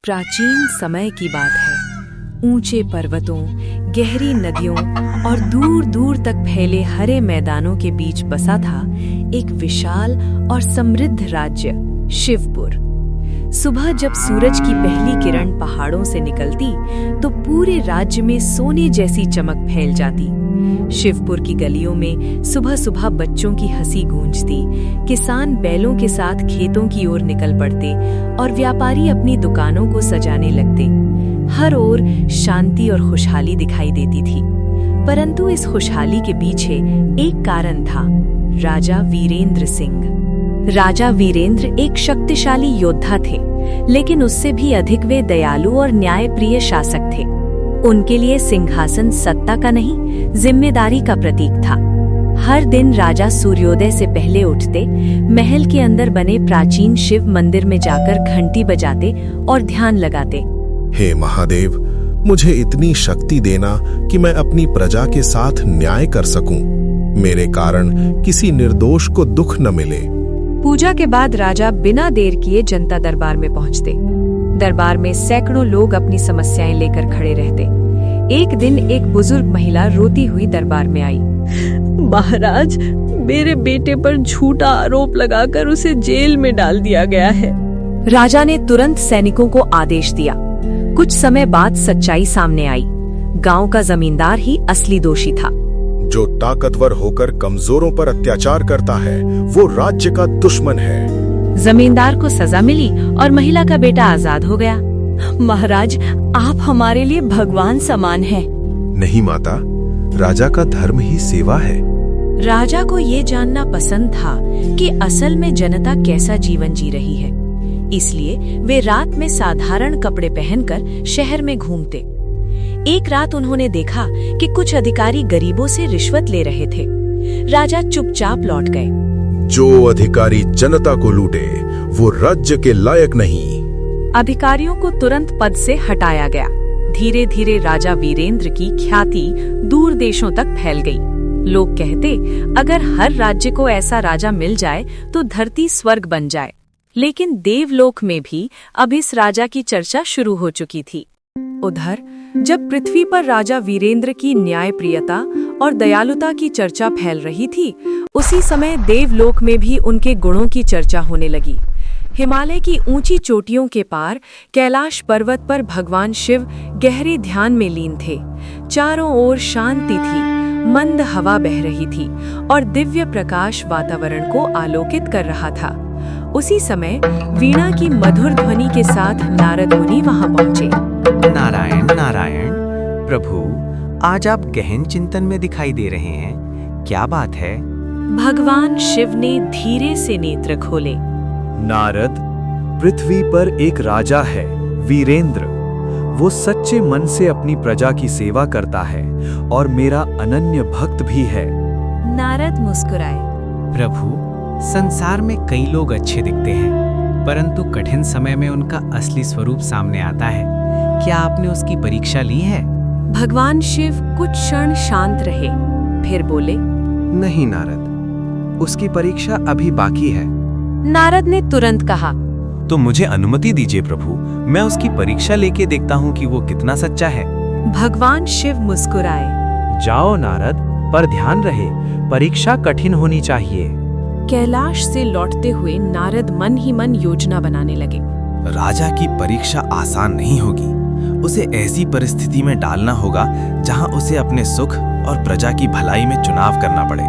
प्राचीन समय की बात है। ऊंचे पर्वतों, गहरी नदियों और दूर दूर तक फैले हरे मैदानों के बीच बसा था एक विशाल और समृद्ध राज्य, शिवपुर। सुबह जब सूरज की पहली किरण पहाड़ों से निकलती तो पूरे राज्य में सोने जैसी चमक फैल जाती। शिवपुर की गलियों में सुबह सुबह बच्चों की हंसी गूंजती, किसान बैलों के साथ खेतों की ओर निकल पड़ते और व्यापारी अपनी दुकानों को सजाने लगते। हर ओर शांति और खुशहाली दिखाई देती थी। परंतु इस खुशहाली के पीछे एक कारण था, राजा वीरेंद्र सिंह। राजा वीरेंद्र एक शक्तिशाली योद्धा थे, लेकिन उससे भी अधिक वे दयालु और न्यायप्रिय शासक थे। उनके लिए सिंहासन सत्ता का नहीं, जिम्मेदारी का प्रतीक था। हर दिन राजा सूर्योदय से पहले उठते, महल के अंदर बने प्राचीन शिव मंदिर में जाकर घंटी बजाते और ध्यान लगाते। हे महादेव, मुझे इतनी शक्ति देना कि मैं अपनी प्रजा के साथ न्याय कर सकूं। मेरे कारण किसी निर्दोष को दुख न मिले। पूजा के बाद राजा बिना देर किए जनता दरबार में पहुंचते। दरबार में सैकड़ों लोग अपनी समस्याएं लेकर खड़े रहते। एक दिन एक बुजुर्ग महिला रोती हुई दरबार में आई। महाराज, मेरे बेटे पर झूठा आरोप लगाकर उसे जेल में डाल दिया गया है। राजा ने तुरंत सैनिकों को आदेश दिया। कुछ समय बाद सच्चाई सामने आई। गांव का जमींदार ही असली दोषी था। जो ताकतवर होकर कमजोरों पर अत्याचार करता है, वो राज्य का दुश्मन है। जमींदार को सजा मिली और महिला का बेटा आजाद हो गया। महाराज, आप हमारे लिए भगवान समान हैं। नहीं माता, राजा का धर्म ही सेवा है। राजा को ये जानना पसंद था कि असल में जनता कैसा जीवन जी रही है। इसलिए वे रात में साधारण कपड़े पहनकर शहर में घूमते। एक रात उन्होंने देखा कि कुछ अधिकारी गरीबों से रिश्वत ले रहे थे। राजा चुपचाप लौट गए। जो अधिकारी जनता को लूटे, वो राज्य के लायक नहीं। अधिकारियों को तुरंत पद से हटाया गया। धीरे धीरे राजा वीरेंद्र की ख्याति दूर देशों तक फैल गई। लोग कहते, अगर हर राज्य को ऐसा राजा मिल जाए तो धरती स्वर्ग बन जाए। लेकिन देवलोक में भी अब इस राजा की चर्चा शुरू हो चुकी थी। उधर जब पृथ्वी पर राजा वीरेंद्र की न्यायप्रियता और दयालुता की चर्चा फैल रही थी, उसी समय देवलोक में भी उनके गुणों की चर्चा होने लगी। हिमालय की ऊंची चोटियों के पार कैलाश पर्वत पर भगवान शिव गहरे ध्यान में लीन थे। चारों ओर शांति थी, मंद हवा बह रही थी और दिव्य प्रकाश वातावरण को आलोकित कर रहा था। उसी समय वीणा की मधुर ध्वनि के साथ नारद मुनि वहां पहुंचे। नारायण नारायण, प्रभु, आज आप गहन चिंतन में दिखाई दे रहे हैं। क्या बात है? भगवान शिव ने धीरे से नेत्र खोले। नारद, पृथ्वी पर एक राजा है, वीरेंद्र। वो सच्चे मन से अपनी प्रजा की सेवा करता है और मेरा अनन्य भक्त भी है। नारद मुस्कुराए। प्रभु, संसार में कई लोग अच्छे दिखते हैं, परंतु कठिन समय में उनका असली स्वरूप सामने आता है। क्या आपने उसकी परीक्षा ली है? भगवान शिव कुछ क्षण शांत रहे, फिर बोले, नहीं नारद, उसकी परीक्षा अभी बाकी है। नारद ने तुरंत कहा, तो मुझे अनुमति दीजिए प्रभु, मैं उसकी परीक्षा लेके देखता हूँ कि वो कितना सच्चा है। भगवान शिव मुस्कुराए। जाओ नारद, पर ध्यान रहे, परीक्षा कठिन होनी चाहिए। कैलाश से लौटते हुए नारद मन ही मन योजना बनाने लगे। राजा की परीक्षा आसान नहीं होगी। उसे ऐसी परिस्थिति में डालना होगा जहां उसे अपने सुख और प्रजा की भलाई में चुनाव करना पड़े।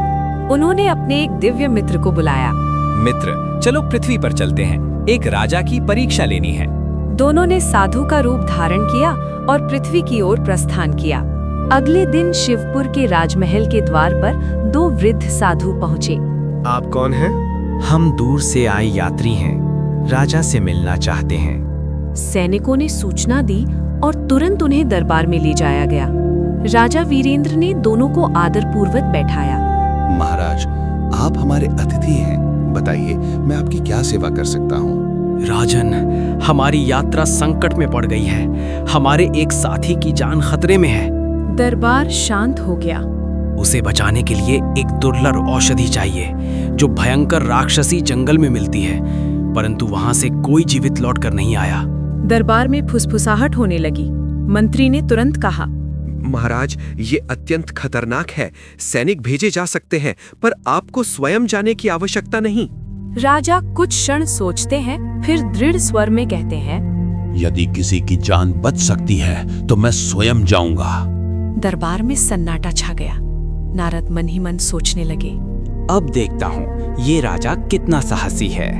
उन्होंने अपने एक दिव्य मित्र को बुलाया। मित्र, चलो पृथ्वी पर चलते हैं, एक राजा की परीक्षा लेनी है। दोनों ने साधु का रूप धारण किया और पृथ्वी की ओर प्रस्थान किया। अगले दिन शिवपुर के राजमहल के द्वार पर दो वृद्ध साधु पहुँचे। आप कौन हैं? हम दूर से आए यात्री हैं, राजा से मिलना चाहते हैं। सैनिकों ने सूचना दी और तुरंत उन्हें दरबार में ले जाया गया। राजा वीरेंद्र ने दोनों को आदरपूर्वक बैठाया। महाराज, आप हमारे अतिथि हैं। बताइए, मैं आपकी क्या सेवा कर सकता हूँ? राजन, हमारी यात्रा संकट में पड़ गई है। हमारे एक साथी की जान खतरे में है। दरबार शांत हो गया। उसे बचाने के लिए एक दुर्लभ औषधि चाहिए जो भयंकर राक्षसी जंगल में मिलती है, परंतु वहां से कोई जीवित लौट कर नहीं आया। दरबार में फुसफुसाहट होने लगी। मंत्री ने तुरंत कहा, महाराज, ये अत्यंत खतरनाक है। सैनिक भेजे जा सकते हैं, पर आपको स्वयं जाने की आवश्यकता नहीं। राजा कुछ क्षण सोचते हैं, फिर दृढ़ स्वर में कहते हैं, यदि किसी की जान बच सकती है तो मैं स्वयं जाऊंगा। दरबार में सन्नाटा छा गया। नारद मन ही मन सोचने लगे, अब देखता हूँ ये राजा कितना साहसी है।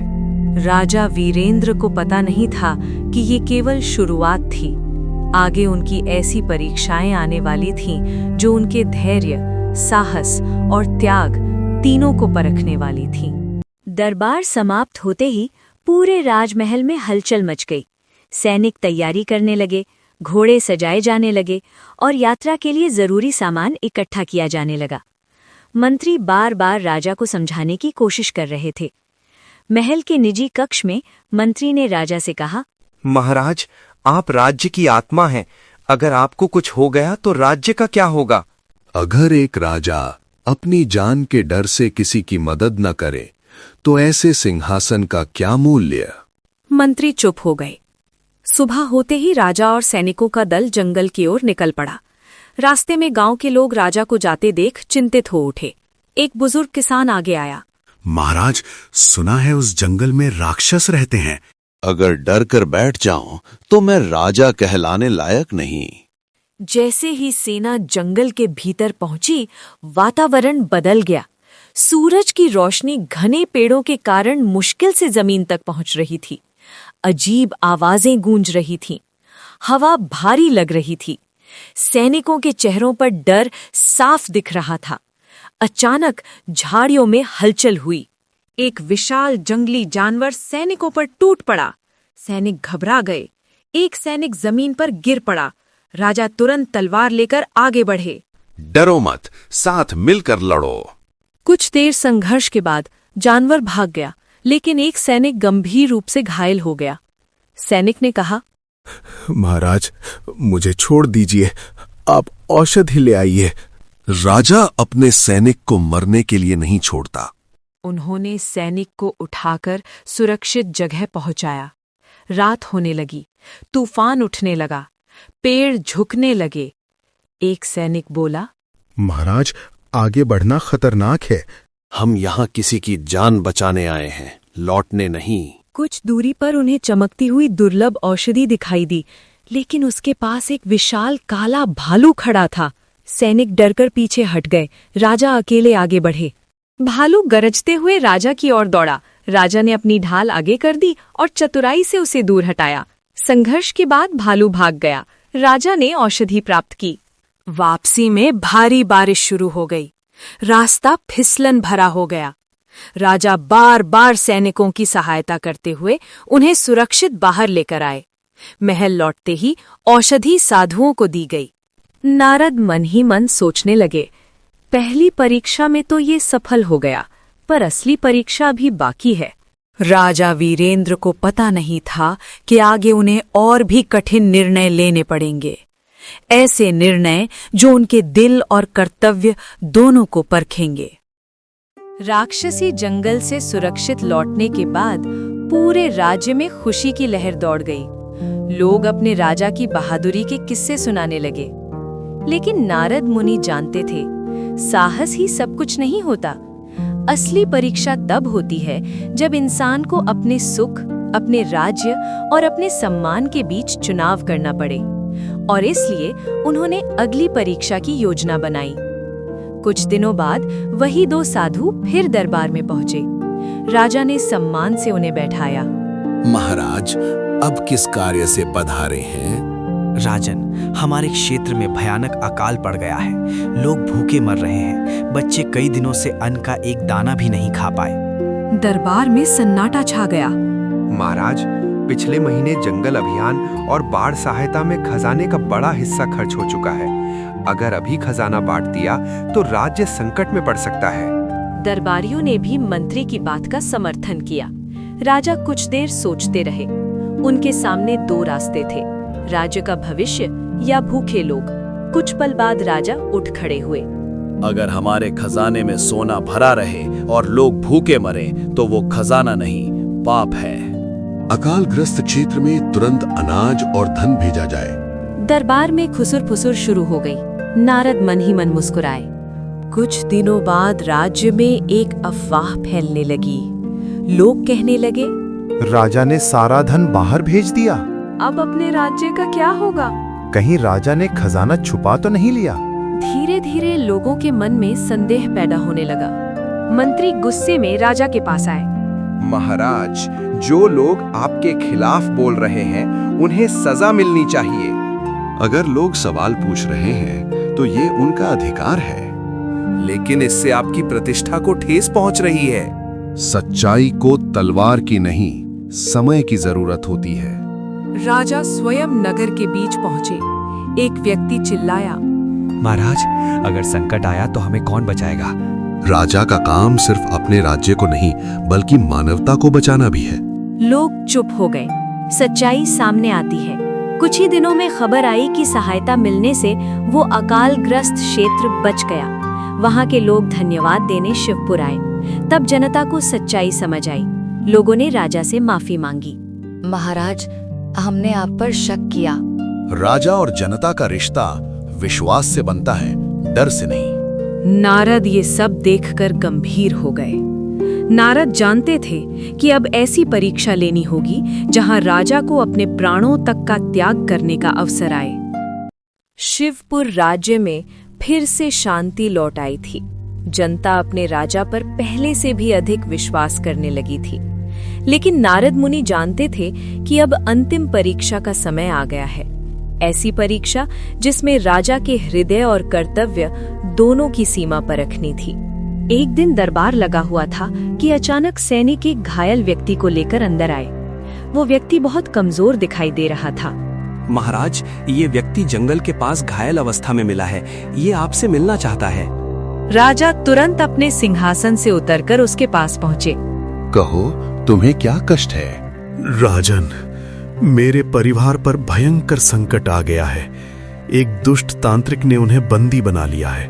राजा वीरेंद्र को पता नहीं था कि ये केवल शुरुआत थी। आगे उनकी ऐसी परीक्षाएं आने वाली थीं जो उनके धैर्य, साहस और त्याग तीनों को परखने वाली थीं। दरबार समाप्त होते ही पूरे राजमहल में हलचल मच गई। सैनिक तैयारी करने लगे, घोड़े सजाए जाने लगे और यात्रा के लिए जरूरी सामान इकट्ठा किया जाने लगा। मंत्री बार बार राजा को समझाने की कोशिश कर रहे थे। महल के निजी कक्ष में मंत्री ने राजा से कहा, महाराज, आप राज्य की आत्मा हैं। अगर आपको कुछ हो गया तो राज्य का क्या होगा? अगर एक राजा अपनी जान के डर से किसी की मदद न करे तो ऐसे सिंहासन का क्या मूल्य? मंत्री चुप हो गए। सुबह होते ही राजा और सैनिकों का दल जंगल की ओर निकल पड़ा। रास्ते में गांव के लोग राजा को जाते देख चिंतित हो उठे। एक बुजुर्ग किसान आगे आया। महाराज, सुना है उस जंगल में राक्षस रहते हैं। अगर डर कर बैठ जाऊं तो मैं राजा कहलाने लायक नहीं। जैसे ही सेना जंगल के भीतर पहुंची, वातावरण बदल गया। सूरज की रोशनी घने पेड़ों के कारण मुश्किल से जमीन तक पहुंच रही थी। अजीब आवाजें गूंज रही थीं। हवा भारी लग रही थी। सैनिकों के चेहरों पर डर साफ दिख रहा था। अचानक झाड़ियों में हलचल हुई। एक विशाल जंगली जानवर सैनिकों पर टूट पड़ा। सैनिक घबरा गए। एक सैनिक जमीन पर गिर पड़ा। राजा तुरंत तलवार लेकर आगे बढ़े। डरो मत, साथ मिलकर लड़ो। कुछ देर संघर्ष के बाद जानवर भाग गया, लेकिन एक सैनिक गंभीर रूप से घायल हो गया। सैनिक ने कहा, महाराज, मुझे छोड़ दीजिए, आप औषधि ले आइए। राजा अपने सैनिक को मरने के लिए नहीं छोड़ता। उन्होंने सैनिक को उठाकर सुरक्षित जगह पहुंचाया। रात होने लगी। तूफान उठने लगा। पेड़ झुकने लगे। एक सैनिक बोला, महाराज, आगे बढ़ना खतरनाक है। हम यहाँ किसी की जान बचाने आए हैं, लौटने नहीं। कुछ दूरी पर उन्हें चमकती हुई दुर्लभ औषधि दिखाई दी, लेकिन उसके पास एक विशाल काला भालू खड़ा था। सैनिक डरकर पीछे हट गए। राजा अकेले आगे बढ़े। भालू गरजते हुए राजा की ओर दौड़ा। राजा ने अपनी ढाल आगे कर दी और चतुराई से उसे दूर हटाया। संघर्ष के बाद भालू भाग गया। राजा ने औषधि प्राप्त की। वापसी में भारी बारिश शुरू हो गई। रास्ता फिसलन भरा हो गया। राजा बार बार सैनिकों की सहायता करते हुए उन्हें सुरक्षित बाहर लेकर आए। महल लौटते ही औषधि साधुओं को दी गई। नारद मन ही मन सोचने लगे, पहली परीक्षा में तो ये सफल हो गया, पर असली परीक्षा भी बाकी है। राजा वीरेंद्र को पता नहीं था कि आगे उन्हें और भी कठिन निर्णय लेने पड़ेंगे। ऐसे निर्णय जो उनके दिल और कर्तव्य दोनों को परखेंगे। राक्षसी जंगल से सुरक्षित लौटने के बाद पूरे राज्य में खुशी की लहर दौड़ गई। लोग अपने राजा की बहादुरी के किस्से सुनाने लगे। लेकिन नारद मुनि जानते थे, साहस ही सब कुछ नहीं होता। असली परीक्षा तब होती है जब इंसान को अपने सुख, अपने राज्य और अपने सम्मान के बीच चुनाव करना पड़े। और इसलिए उन्होंने अगली परीक्षा की योजना बनाई। कुछ दिनों बाद वही दो साधु फिर दरबार में पहुंचे। राजा ने सम्मान से उन्हें बैठाया। महाराज, अब किस कार्य से पधारे हैं? राजन, हमारे क्षेत्र में भयानक अकाल पड़ गया है। लोग भूखे मर रहे हैं। बच्चे कई दिनों से अन्न का एक दाना भी नहीं खा पाए। दरबार में सन्नाटा छा गया। महाराज, पिछले महीने जंगल अभियान और बाढ़ सहायता में खजाने का बड़ा हिस्सा खर्च हो चुका है। अगर अभी खजाना बांट दिया तो राज्य संकट में पड़ सकता है। दरबारियों ने भी मंत्री की बात का समर्थन किया। राजा कुछ देर सोचते रहे। उनके सामने दो रास्ते थे, राज्य का भविष्य या भूखे लोग। कुछ पल बाद राजा उठ खड़े हुए। अगर हमारे खजाने में सोना भरा रहे और लोग भूखे मरे तो वो खजाना नहीं, पाप है। अकालग्रस्त क्षेत्र में तुरंत अनाज और धन भेजा जाए। दरबार में खुसुर-फुसुर शुरू हो गई। नारद मन ही मन मुस्कुराए। कुछ दिनों बाद राज्य में एक अफवाह फैलने लगी। लोग कहने लगे, राजा ने सारा धन बाहर भेज दिया। अब अपने राज्य का क्या होगा? कहीं राजा ने खजाना छुपा तो नहीं लिया? धीरे धीरे लोगों के मन में संदेह पैदा होने लगा। मंत्री गुस्से में राजा के पास आए। महाराज, जो लोग आपके खिलाफ बोल रहे हैं उन्हें सजा मिलनी चाहिए। अगर लोग सवाल पूछ रहे हैं तो ये उनका अधिकार है, लेकिन इससे आपकी प्रतिष्ठा को ठेस पहुंच रही है। सच्चाई को तलवार की नहीं, समय की जरूरत होती है। राजा स्वयं नगर के बीच पहुंचे। एक व्यक्ति चिल्लाया, महाराज, अगर संकट आया तो हमें कौन बचाएगा? राजा का काम सिर्फ अपने राज्य को नहीं बल्कि मानवता को बचाना भी है। लोग चुप हो गए। सच्चाई सामने आती है। कुछ ही दिनों में खबर आई कि सहायता मिलने से वो अकालग्रस्त क्षेत्र बच गया। वहां के लोग धन्यवाद देने शिवपुर आए। तब जनता को सच्चाई समझ आई। लोगों ने राजा से माफी मांगी। महाराज, हमने आप पर शक किया। राजा और जनता का रिश्ता विश्वास से बनता है, डर से नहीं। नारद ये सब देखकर गंभीर हो गए। नारद जानते थे कि अब ऐसी परीक्षा लेनी होगी जहां राजा को अपने प्राणों तक का त्याग करने का अवसर आए। शिवपुर राज्य में फिर से शांति लौट आई थी। जनता अपने राजा पर पहले से भी अधिक विश्वास करने लगी थी। लेकिन नारद मुनि जानते थे कि अब अंतिम परीक्षा का समय आ गया है। ऐसी परीक्षा जिसमें राजा के हृदय और कर्तव्य दोनों की सीमा पर रखनी थी। एक दिन दरबार लगा हुआ था कि अचानक सैनिक एक घायल व्यक्ति को लेकर अंदर आए। वो व्यक्ति बहुत कमजोर दिखाई दे रहा था। महाराज, ये व्यक्ति जंगल के पास घायल अवस्था में मिला है। ये आपसे मिलना चाहता है। राजा तुरंत अपने सिंहासन से उतरकर उसके पास पहुंचे। कहो, तुम्हें क्या कष्ट है? राजन, मेरे परिवार पर भयंकर संकट आ गया है। एक दुष्ट तांत्रिक ने उन्हें बंदी बना लिया है।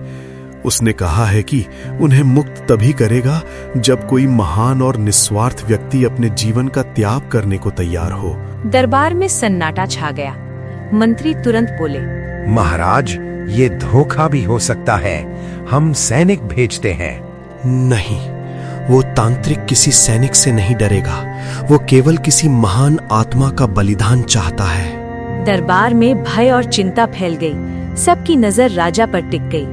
उसने कहा है कि उन्हें मुक्त तभी करेगा जब कोई महान और निस्वार्थ व्यक्ति अपने जीवन का त्याग करने को तैयार हो। दरबार में सन्नाटा छा गया। मंत्री तुरंत बोले, महाराज, ये धोखा भी हो सकता है। हम सैनिक भेजते हैं। नहीं, वो तांत्रिक किसी सैनिक से नहीं डरेगा। वो केवल किसी महान आत्मा का बलिदान चाहता है। दरबार में भय और चिंता फैल गई। सबकी नजर राजा पर टिक गई।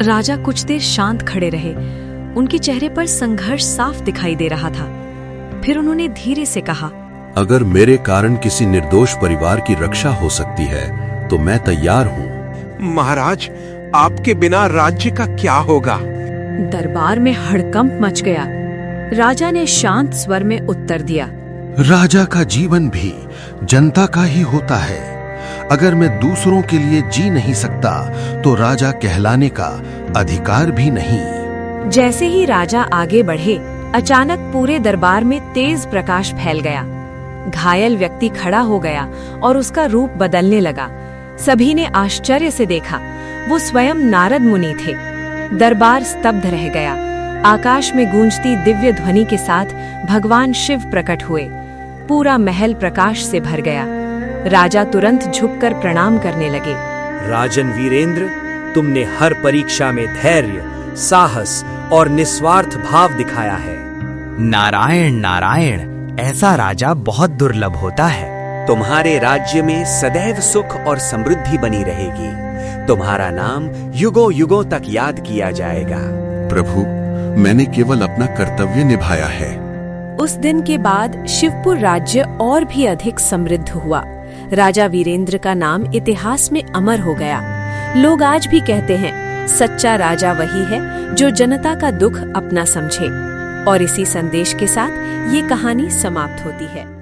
राजा कुछ देर शांत खड़े रहे। उनके चेहरे पर संघर्ष साफ दिखाई दे रहा था। फिर उन्होंने धीरे से कहा, अगर मेरे कारण किसी निर्दोष परिवार की रक्षा हो सकती है तो मैं तैयार हूँ। महाराज, आपके बिना राज्य का क्या होगा? दरबार में हड़कंप मच गया। राजा ने शांत स्वर में उत्तर दिया, राजा का जीवन भी जनता का ही होता है। अगर मैं दूसरों के लिए जी नहीं सकता तो राजा कहलाने का अधिकार भी नहीं। जैसे ही राजा आगे बढ़े, अचानक पूरे दरबार में तेज प्रकाश फैल गया। घायल व्यक्ति खड़ा हो गया और उसका रूप बदलने लगा। सभी ने आश्चर्य से देखा। वो स्वयं नारद मुनि थे। दरबार स्तब्ध रह गया। आकाश में गूंजती दिव्य ध्वनि के साथ भगवान शिव प्रकट हुए। पूरा महल प्रकाश से भर गया। राजा तुरंत झुककर प्रणाम करने लगे। राजन वीरेंद्र, तुमने हर परीक्षा में धैर्य, साहस और निस्वार्थ भाव दिखाया है। नारायण नारायण, ऐसा राजा बहुत दुर्लभ होता है। तुम्हारे राज्य में सदैव सुख और समृद्धि बनी रहेगी। तुम्हारा नाम युगों युगों तक याद किया जाएगा। प्रभु, मैंने केवल अपना कर्तव्य निभाया है। उस दिन के बाद शिवपुर राज्य और भी अधिक समृद्ध हुआ। राजा वीरेंद्र का नाम इतिहास में अमर हो गया। लोग आज भी कहते हैं, सच्चा राजा वही है जो जनता का दुख अपना समझे। और इसी संदेश के साथ ये कहानी समाप्त होती है।